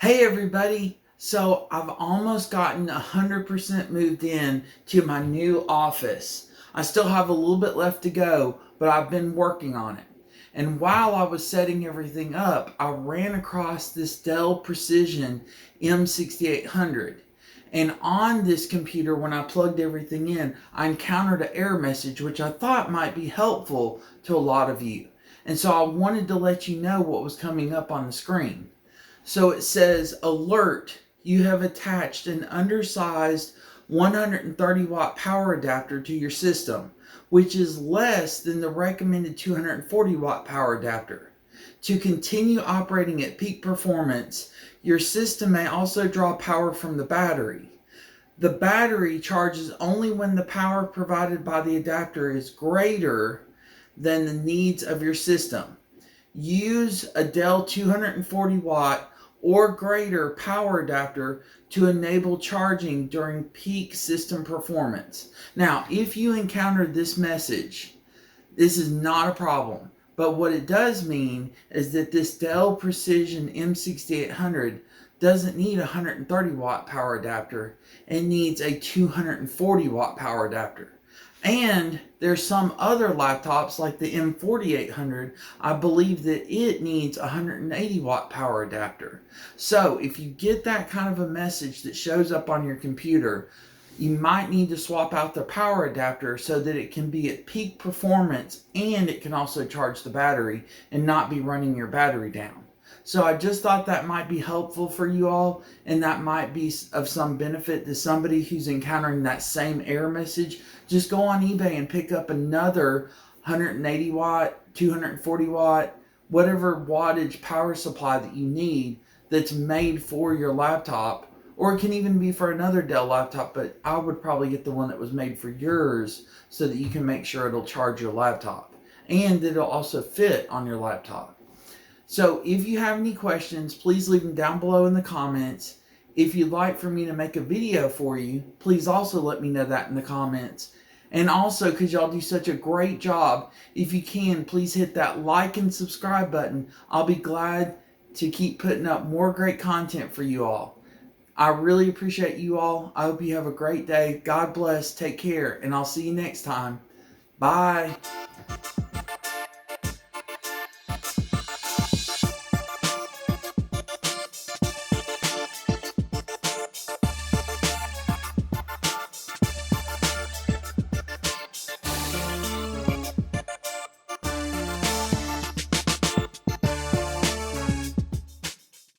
Hey everybody! So I've almost gotten 100% moved in to my new office. I still have a little bit left to go, but I've been working on it. And while I was setting everything up, I ran across this Dell Precision M6800. And on this computer, when I plugged everything in, I encountered an error message which I thought might be helpful to a lot of you. And so I wanted to let you know what was coming up on the screen. So it says, alert, you have attached an undersized 130 watt power adapter to your system, which is less than the recommended 240 watt power adapter. To continue operating at peak performance, your system may also draw power from the battery. The battery charges only when the power provided by the adapter is greater than the needs of your system. Use a Dell 240 watt or greater power adapter to enable charging during peak system performance. Now, if you encounter this message, this is not a problem. But what it does mean is that this Dell Precision M6800 doesn't need a 130 watt power adapter. It needs a 240 watt power adapter. And there's some other laptops like the M4800, I believe that it needs a 180 watt power adapter. So if you get that kind of a message that shows up on your computer, you might need to swap out the power adapter so that it can be at peak performance and it can also charge the battery and not be running your battery down. So I just thought that might be helpful for you all, and that might be of some benefit to somebody who's encountering that same error message. Just go on eBay and pick up another 180 watt, 240 watt, whatever wattage power supply that you need that's made for your laptop. Or it can even be for another Dell laptop, but I would probably get the one that was made for yours so that you can make sure it'll charge your laptop and it'll also fit on your laptop. So if you have any questions, please leave them down below in the comments. If you'd like for me to make a video for you, please also let me know that in the comments. And also, because y'all do such a great job, if you can, please hit that like and subscribe button. I'll be glad to keep putting up more great content for you all. I really appreciate you all. I hope you have a great day. God bless. Take care. And I'll see you next time. Bye.